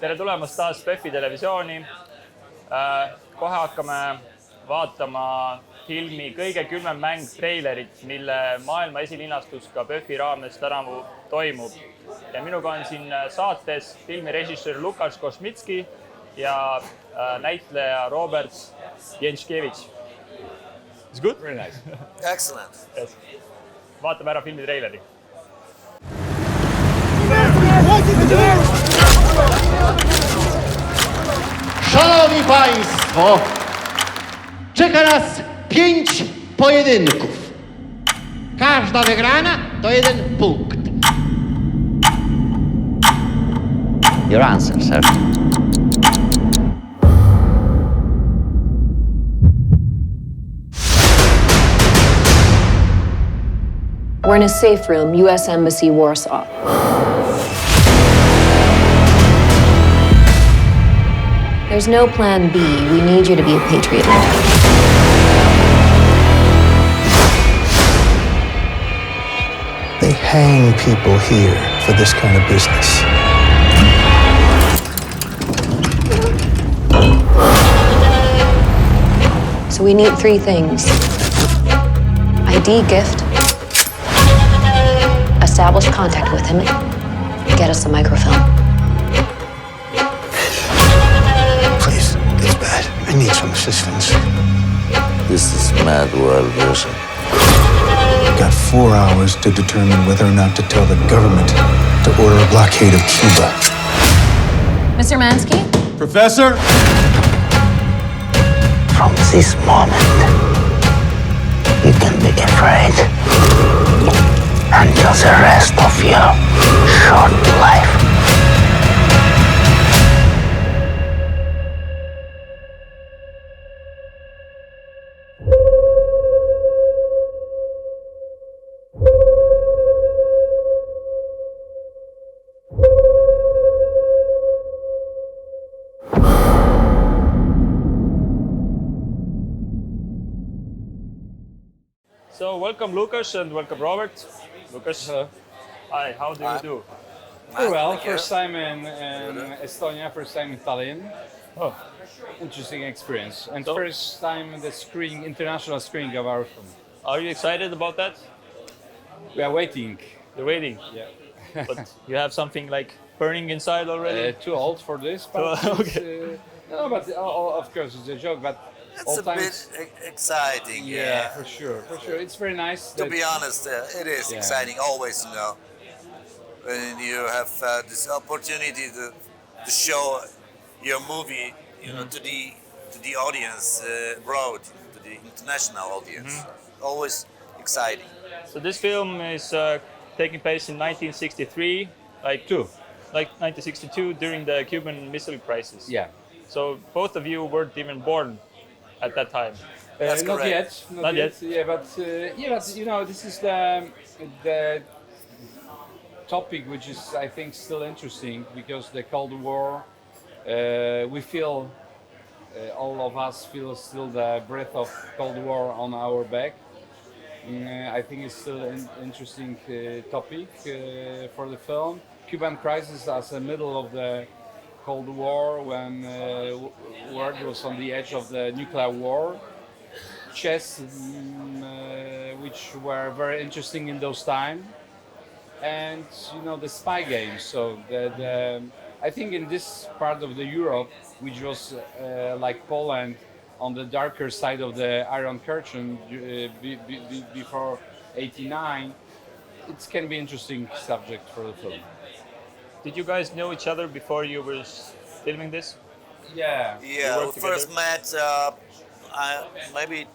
tere tulemast taas PÖFFi televisiooni. Kohe hakkame vaatama filmi Kõige külmem mäng treilerit, mille maailma esilinastus ka PÖFFi raames tänavu toimub. Ja minuga on siin saates filmi režissöör Łukasz Kośmicki ja näitleja Robert Więckiewicz. It's good? Very nice. Excellent. Yes. Vaatame ära filmi treileri. Szanowni Państwo, czeka nas 5 pojedynków. Każda wygrana to 1 punkt. Your answer, sir. We're in a safe room, U.S. Embassy, Warsaw. There's no plan B. We need you to be a patriot. They hang people here for this kind of business. So we need 3 things. ID, gift, establish contact with him, get us a microfilm. Please, it's bad. I need some assistance. This is Mad World version. You've got 4 hours to determine whether or not to tell the government to order a blockade of Cuba. Mr. Mansky? Professor? From this moment, you can be afraid until the rest of your short life. So welcome Łukasz and welcome Robert. Łukasz, hi, how do you do? Very well. Thank you. First time in Estonia, first time in Tallinn. Oh, Interesting experience. And So- first time the international screening of our film. are you excited about that? We are waiting. You're waiting, Yeah. but you have something like burning inside already? Too old for this, but Okay. no, but of course it's a joke. But It's all a times, bit exciting. yeah, for sure. It's very nice. To that- be honest, it is Yeah. exciting always, when you have this opportunity to show your movie, to the audience abroad, to the international audience. Always exciting. So this film is taking place in 1963, like 1962 during the Cuban Missile Crisis. Yeah. So both of you weren't even born at that time. That's not correct. yet. Not yet. Yeah, but this is the topic which is, I think, still interesting because the Cold War. We feel, all of us feel still the breath of Cold War on our back. I think it's still an interesting topic for the film. Cuban crisis as the middle of the Cold War, when world was on the edge of the nuclear war. Chess, which were very interesting in those times, and the spy games. So I think in this part of the Europe, which was like Poland, on the darker side of the Iron Curtain before '89, it can be interesting subject for the film. Did you guys know each other before you were filming this? Yeah. Yeah, work we first met maybe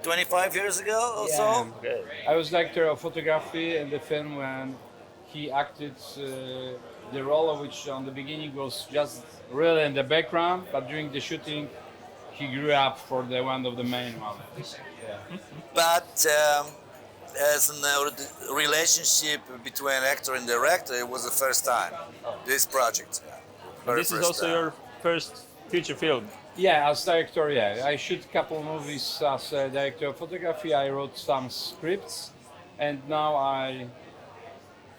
25 years ago or so. Okay. I was director of photography in the film when he acted the role of which on the beginning was just really in the background, but during the shooting he grew up for the one of the main one. Yeah. But as a relationship between actor and director, it was the first time. This project. Very This is first also time. your first feature film. Yeah, as director, yeah. I shoot a couple movies as a director of photography. I wrote some scripts, and now I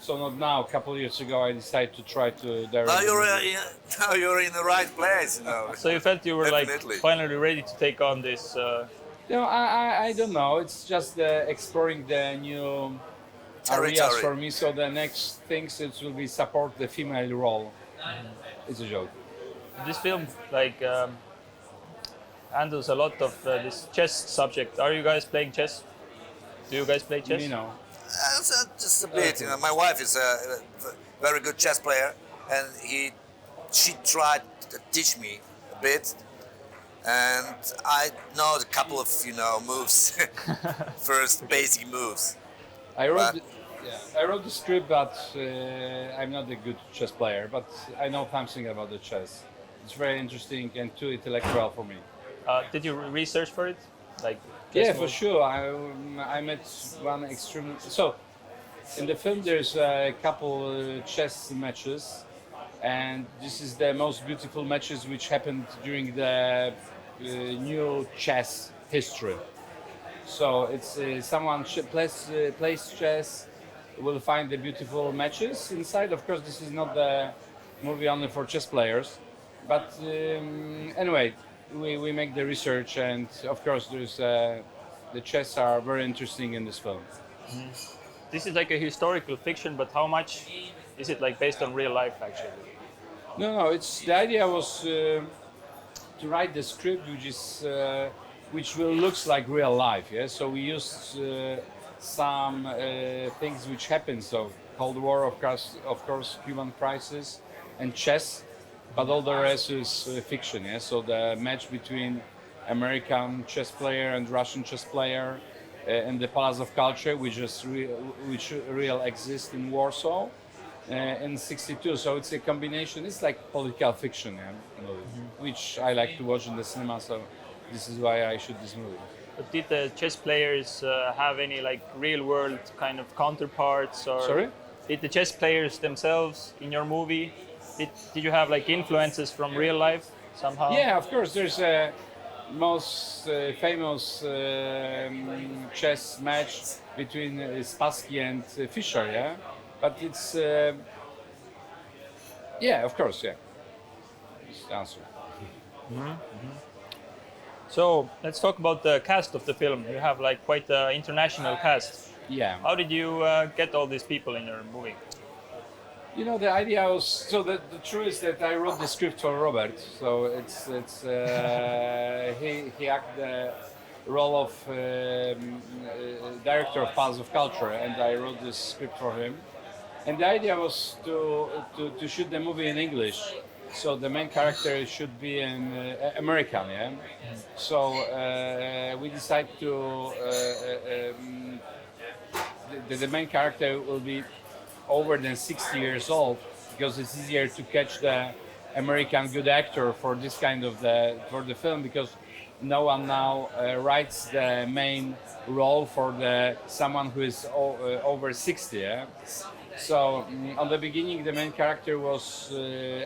So not now. A couple of years ago, I decided to try to direct. Now you're in the right place, you know. So you felt you were Definitely. like finally ready to take on this. No, I don't know. It's just exploring the new areas Territory. for me. So the next things it will be support the female role. It's a joke. This film like handles a lot of this chess subject. Are you guys playing chess? Do you guys play chess? You know. Just a bit. You know, my wife is a very good chess player, and she tried to teach me a bit, and I know a couple of moves, first basic moves. I wrote. But- I wrote the script, but I'm not a good chess player. But I know something about the chess. It's very interesting and too intellectual for me. Did you research for it? Like Yeah, chess for moves? sure. I met one extreme. So, in the film, there's a couple chess matches, and this is the most beautiful matches which happened during the new chess history. So it's someone plays chess will find the beautiful matches inside. Of course, this is not the movie only for chess players, but anyway, we make the research, and of course, there's the chess are very interesting in this film. This is like a historical fiction, but how much is it like based on real life actually? No, it's the idea was to write the script which will looks like real life. Yeah, so we used some things which happened. So Cold War, of course, human crisis, and chess, but all the rest is fiction. Yeah, so the match between American chess player and Russian chess player in the Palace of Culture, which real exists in Warsaw in '62. So it's a combination. It's like political fiction, yeah, which I like to watch in the cinema. So this is why I shoot this movie. But did the chess players have any like real world kind of counterparts or? Sorry? Did the chess players themselves in your movie? Did you have like influences from real life somehow? Yeah, of course. There's a most famous chess match between Spassky and Fischer, yeah. But it's yeah, of course, yeah. That's the answer. So let's talk about the cast of the film. You have like quite an international cast. Yeah. How did you get all these people in your movie? You know, the idea was so the truth is that I wrote the script for Robert. So it's he acted the role of director of Palace of Culture, and I wrote this script for him. And the idea was to shoot the movie in English. So the main character should be an American, yeah. So we decided to the main character will be over than 60 years old because it's easier to catch the American good actor for this kind of for the film because no one now writes the main role for someone who is over 60. Yeah? So on the beginning, the main character was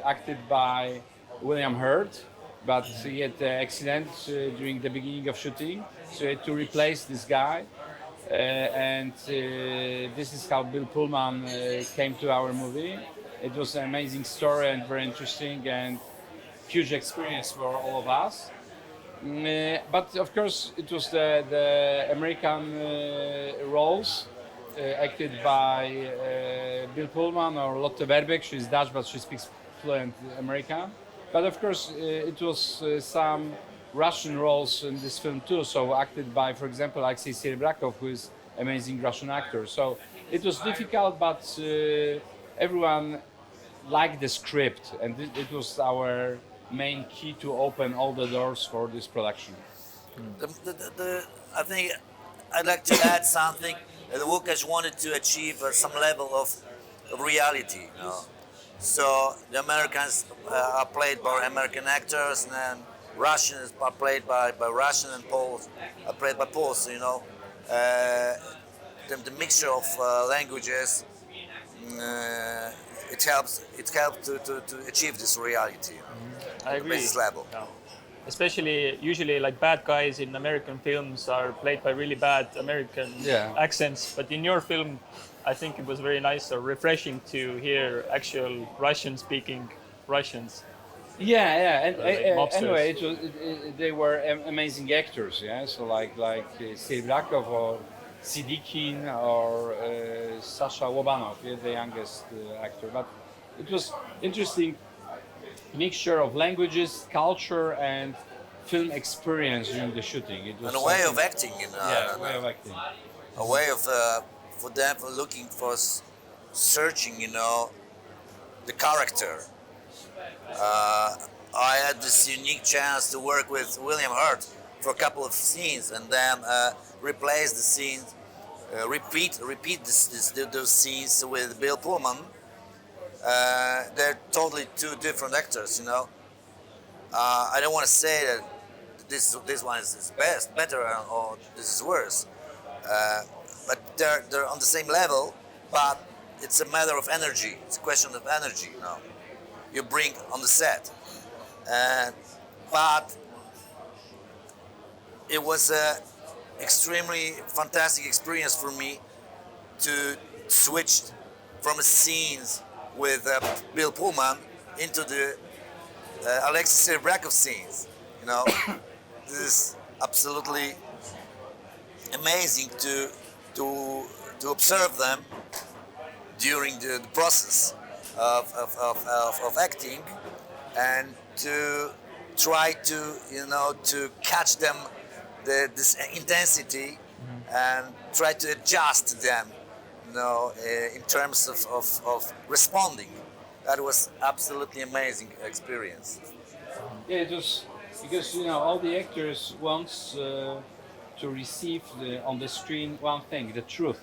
acted by William Hurt, but he had an accident during the beginning of shooting, so he had to replace this guy. And this is how Bill Pullman came to our movie. It was an amazing story and very interesting and huge experience for all of us. But of course, it was the American roles acted by Bill Pullman or Lotte Verbeek. She's Dutch, but she speaks fluent American. But of course, it was some Russian roles in this film too. So acted by, for example, Alexei Serebrakov, who is amazing Russian actor. So it was difficult, but everyone liked the script, and it was our main key to open all the doors for this production. I think I'd like to add something that Łukasz wanted to achieve some level of reality. You know? So the Americans are played by American actors, and then Russians are played by Russian, and Poles are played by Poles. You know, the mixture of languages it helps to achieve this reality. I agree. This level. Yeah. Especially, usually, like bad guys in American films are played by really bad American Yeah. accents, but in your film, I think it was very nice or refreshing to hear actual Russian-speaking Russians. Yeah, and Like mobsters. anyway, they were amazing actors. Yeah, so like Serbrakov or Sidikin or Sasha Wobanov, yeah, the youngest actor. But it was interesting mixture of languages, culture, and film experience during the shooting. It was And a way of acting, yeah, way of acting. a way of for them for looking for searching, the character. I had this unique chance to work with William Hurt for a couple of scenes, and then replace the scenes, repeat those scenes with Bill Pullman. They're totally two different actors, I don't want to say that this one is better, or this is worse, but they're on the same level. But it's a matter of energy. It's a question of energy, you bring on the set. But it was a extremely fantastic experience for me to switch from scenes with Bill Pullman into the Alexei Serebrakov scenes. This is absolutely amazing to observe them during the process of acting, and to try to catch them this intensity, and try to adjust them in terms of responding. That was absolutely amazing experience. Yeah, it was because all the actors want to receive on the screen one thing, the truth.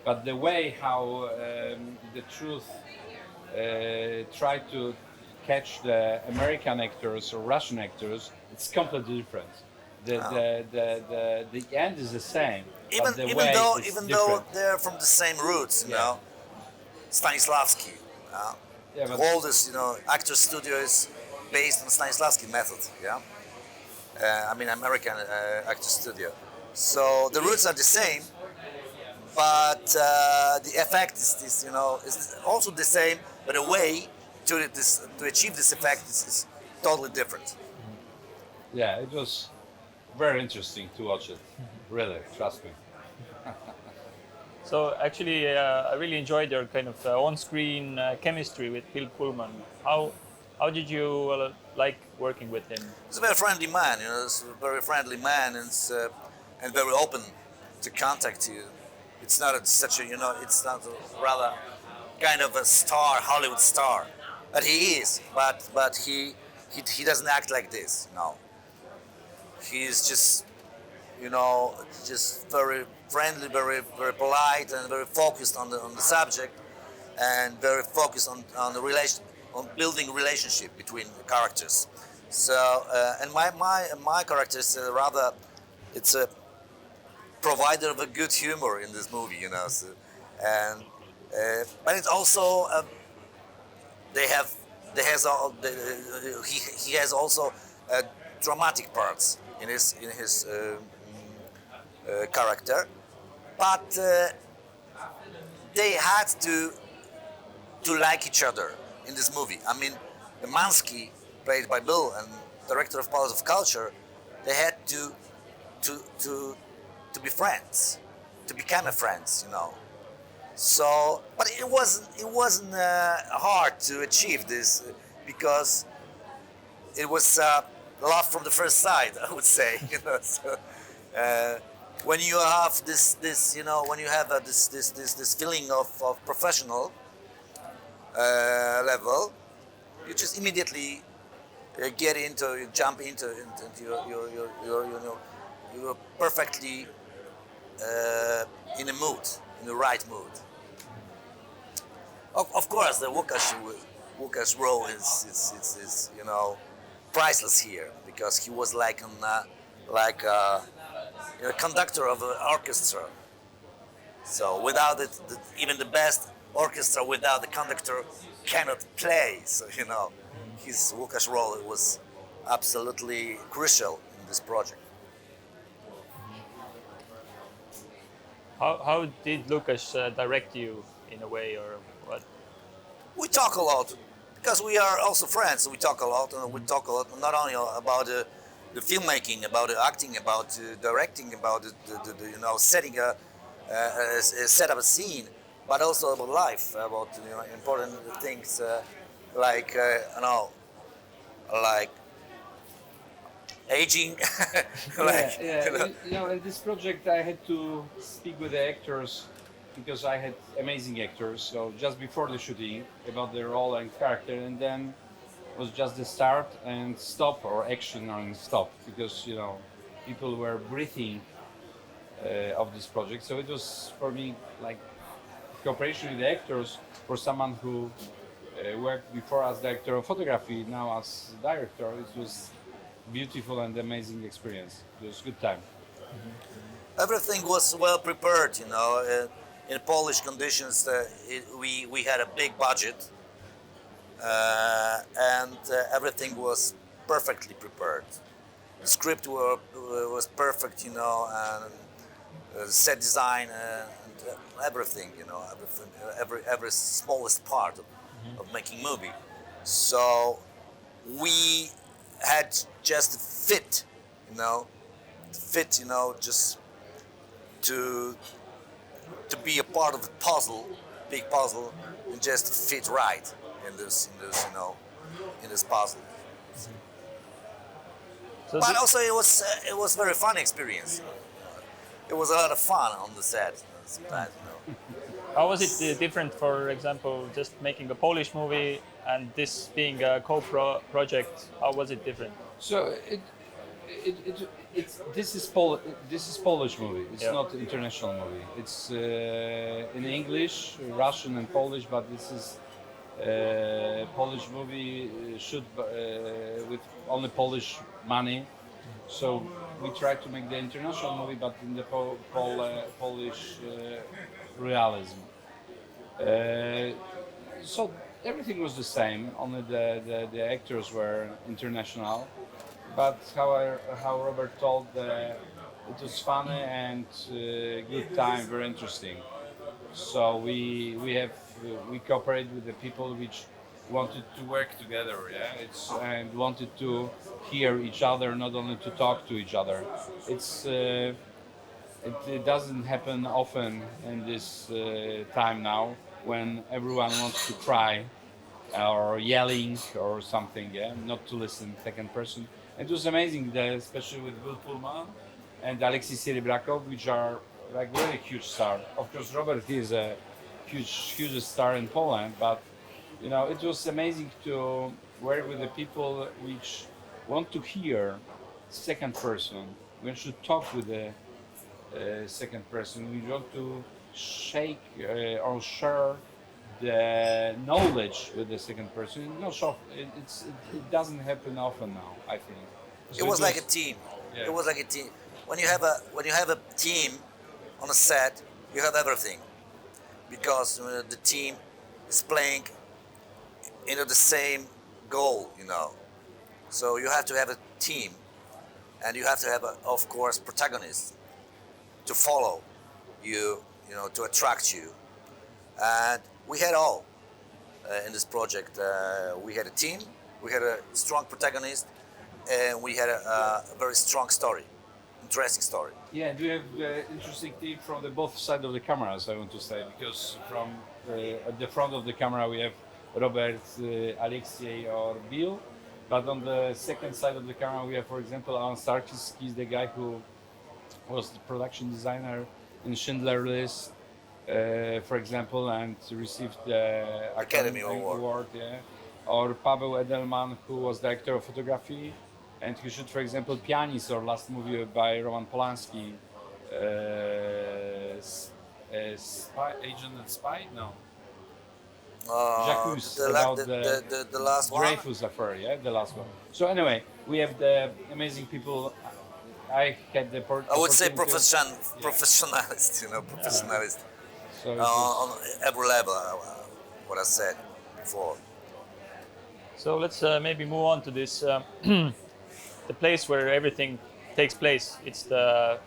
But the way how the truth try to catch the American actors or Russian actors, it's completely different. The end is the same. But the way is Even different. though they're from the same roots, Stanislavski. Yeah, but Oldest, actor studio is based on Stanislavski method. Yeah, American actor studio. So the roots are the same, but the effect is also the same. But the way to achieve this effect is totally different. yeah, it was very interesting to watch it. Really, trust me. So actually, I really enjoyed your kind of on-screen chemistry with Bill Pullman. How did you like working with him? He's a very friendly man. He's a very friendly man, and very open to contact you. It's not such a it's not rather kind of a star, Hollywood star, but he is. But he doesn't act like this. No, he's just just very friendly, very polite, and very focused on the subject, and very focused on the on building relationship between the characters. So and my character is rather, it's a provider of a good humor in this movie, So, and but it's also he has also dramatic parts in his character, but they had to like each other in this movie. The Mansky, played by Bill, and director of Palace of Culture, they had to be friends, to become friends, So, but it wasn't hard to achieve this, because it was love from the first sight, I would say. So, when you have this when you have this feeling of professional level, you just immediately jump into you're perfectly in the right mood. Of course, the Łukasz role is priceless here, because he was like a conductor of an orchestra. So without it, even the best orchestra without the conductor cannot play. So his Łukasz role was absolutely crucial in this project. How did Łukasz direct you in a way, or what? We talk a lot because we are also friends. We talk a lot, and we talk a lot not only about the filmmaking, about the acting, about directing, about the you know, setting set up a scene, but also about life, about, you know, important things like you know, like aging, like, yeah. you know. You know, in this project I had to speak with the actors because I had amazing actors. So just before the shooting, about their role and character, and then was just the start and stop, or action and stop, because, you know, people were breathing of this project. So it was for me like cooperation with the actors, for someone who worked before as director of photography, now as director. It was beautiful and amazing experience. It was a good time. Everything was well prepared, you know. In Polish conditions, we had a big budget, and everything was perfectly prepared. The script was perfect, you know, and set design and everything, you know, every smallest part of making movie. So we had just fit, you know, just to be a part of the puzzle, big puzzle, and just fit right in this, you know, in this puzzle. So But also it was very fun experience. It was a lot of fun on the set sometimes, you know. how was it different, for example, just making a Polish movie and this being a co-project? How was it different? So this is Polish movie. It's Yeah. not international movie. It's in English, Russian, and Polish. But this is Polish movie shoot with only Polish money. So we tried to make the international movie, but in the Polish realism. So everything was the same. Only the actors were international. But how Robert told, it was funny and good time, very interesting. So we cooperate with the people which wanted to work together, yeah. And wanted to hear each other, not only to talk to each other. It doesn't happen often in this time now, when everyone wants to cry or yelling or something, yeah, not to listen second person. It was amazing, especially with Will Pullman and Alexei Serebrakov, which are like really huge stars. Of course, Robert is a huge star in Poland, but you know, it was amazing to work with the people which want to hear second person. We should talk with the second person. We want to shake or share the knowledge with the second person. It doesn't happen often now, I think. So It was like a team. Yeah. It was like a team. When you have a team on a set, you have everything, because the team is playing into the same goal, you know. So you have to have a team, and you have to have, of course, protagonists to follow you, you know, to attract you. And we had all in this project. We had a team, we had a strong protagonist, and we had a very strong story, interesting story. Yeah, and we have interesting team from the both sides of the cameras, I want to say, because from at the front of the camera we have Robert, Alexei, or Bill, but on the second side of the camera we have, for example, Alan Sarkis. He's the guy who was the production designer in Schindler's List, for example, and received the Academy Award. Yeah. Or Paweł Edelman, who was director of photography, and he shot, for example, Pianist, or last movie by Roman Polanski, Agent and Spy? No. Jacques, about the last one. Dreyfus affair, yeah, the last one. So anyway, we have the amazing people. I had the I would say opportunity- professionalist, you know, professionalist So it was- on every level. What I said before. So let's maybe move on to this, the place where everything takes place. It's the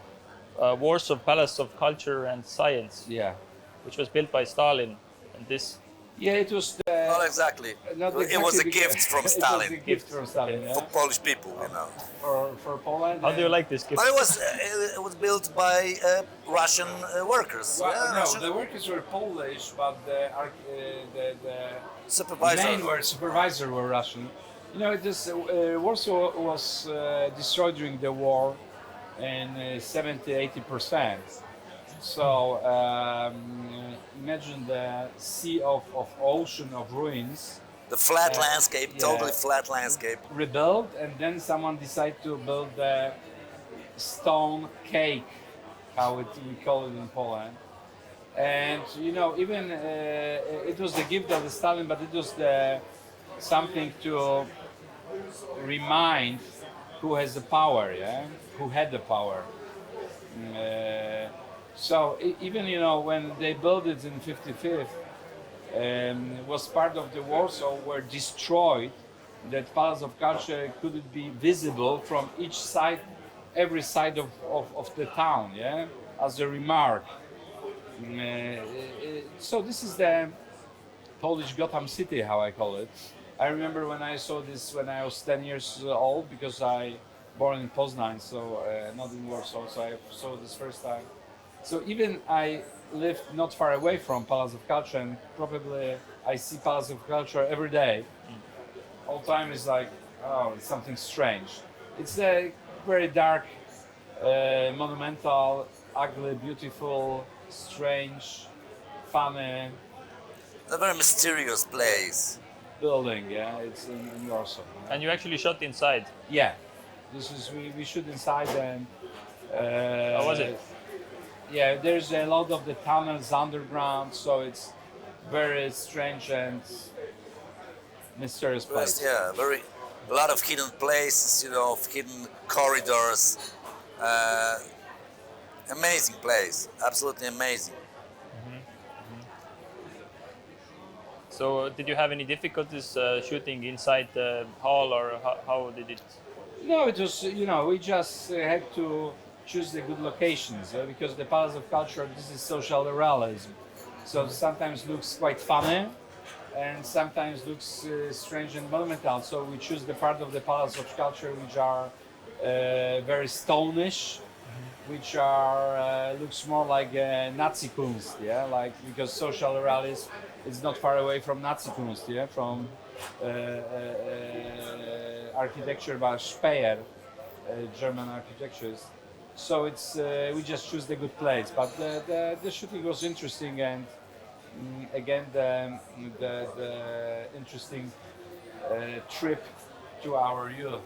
Warsaw Palace of Culture and Science, Yeah. which was built by Stalin. And this, Yeah, it was Not exactly. not It was a exactly gift from It was a Stalin gift from Stalin, for yeah. Polish people, you know. For Poland. how do you like this gift? But it was built by Russian workers. Well, yeah, no, Russian the workers were Polish, but the supervisor. main supervisor were Russian. You know, Warsaw was destroyed during the war in 70-80%. So imagine the sea of ocean of ruins The flat landscape, yeah. totally flat landscape. rebuilt, and then someone decided to build the stone cake, how we call it in Poland. And you know, even it was the gift of the Stalin, but it was something to remind who has the power, yeah, who had the power. So even you know when they built it in '55, was part of the Warsaw were destroyed. That Palace of Culture couldn't be visible from each side, every side of the town, yeah, as a remark. So this is the Polish Gotham City, how I call it. I remember when I saw this when I was 10 years old, because I born in Poznań, so not in Warsaw, so I saw this first time. So even I lived not far away from Palace of Culture, and probably I see Palace of Culture every day. All time is like, oh, it's something strange. It's a very dark, monumental, ugly, beautiful, strange, funny A very mysterious place. building. Yeah, it's in Warsaw. And you actually shot inside. Yeah, this is we shoot inside, and How was it? yeah, there's a lot of the tunnels underground, so it's very strange and mysterious place. Yeah, a lot of hidden places, you know, hidden corridors. Amazing place, absolutely amazing. So did you have any difficulties shooting inside the hall, or how did it? No, it was, you know, we just had to choose the good locations, because the Palace of Culture, this is social realism. So sometimes looks quite funny and sometimes looks strange and monumental. So we choose the part of the Palace of Culture which are very stonish, which are looks more like Nazi Kunst, yeah, like because social realism is not far away from Nazi Kunst, yeah, from architecture by Speyer, German architectures. So it's we just choose the good place, but the shooting was interesting, and again the interesting trip to our youth.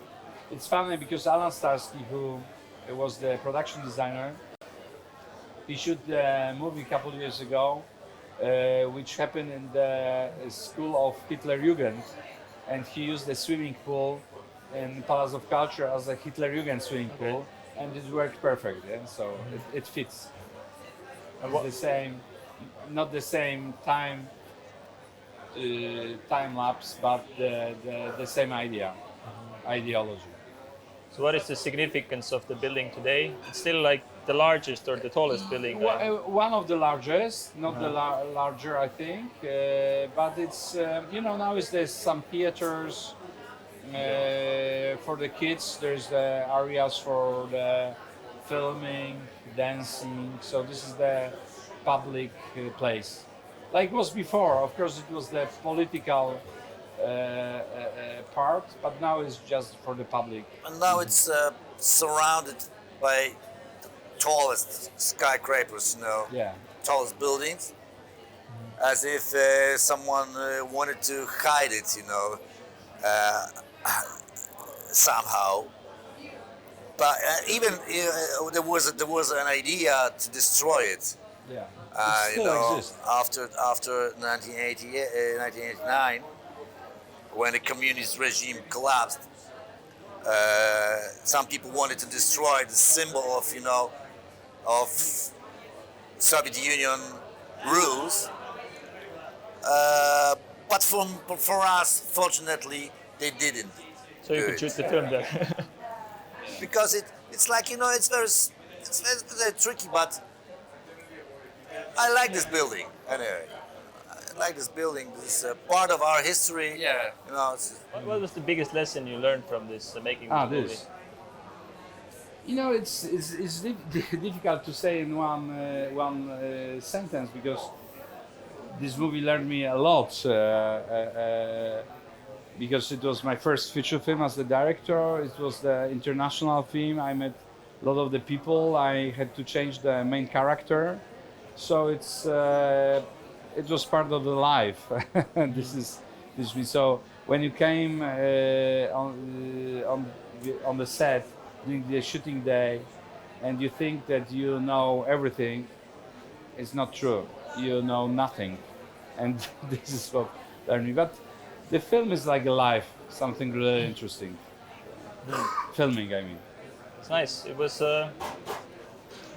It's funny because Alan Starsky, who was the production designer, he shot the movie a couple of years ago, which happened in the school of Hitlerjugend, and he used the swimming pool in Palace of Culture as a Hitlerjugend swimming pool, and it worked perfect. Yeah? So it fits. It's the same, not the same time lapse, but the same ideology. So what is the significance of the building today? It's still like the largest or the tallest building. One of the largest, not the larger, I think, but it's you know, now there's some theaters for the kids. There's the areas for the filming, dancing. So this is the public place, like it was before. Of course, it was the political part, but now it's just for the public. And now it's surrounded by the tallest skyscrapers, you know, Yeah. tallest buildings, as if someone wanted to hide it, you know, somehow. But even there was an idea to destroy it. Yeah. You It still know, exists. after 1989, when the communist regime collapsed, some people wanted to destroy the symbol of, you know, of Soviet Union rules. But for us, fortunately, they didn't. So you do could it. shoot the film there. Because it's like, you know, it's very it's very tricky, but I like this building. Anyway, I like this building. This is part of our history. Yeah. You know, it's, What was the biggest lesson you learned from this making this movie? This. You know, it's difficult to say in one sentence because this movie learned me a lot. Because it was my first feature film as the director. It was the international film. I met a lot of the people. I had to change the main character, so it was part of the life. This me. So when you came on the set during the shooting day, and you think that you know everything, it's not true. You know nothing, and this is what learned me. But the film is like a life, something really interesting. Filming, I mean. It's nice. It was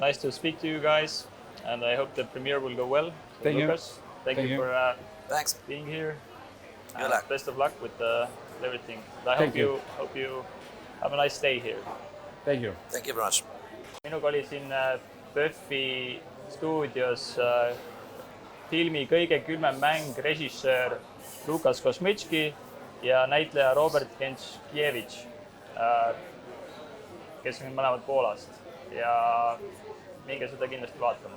nice to speak to you guys, and I hope the premiere will go well. So Thank you. Lucas, thank you for thanks. being here. Good luck. Best of luck with everything. I Thank hope you have a nice day here. Thank you. Thank you very much. Minuga oli siin PÖFFi stuudios filmi Kõige külmem mäng režissöör Łukasz Kośmicki ja näitleja Robert Więckiewicz, kes on mõlemad Poolast ja minge seda kindlasti vaatama.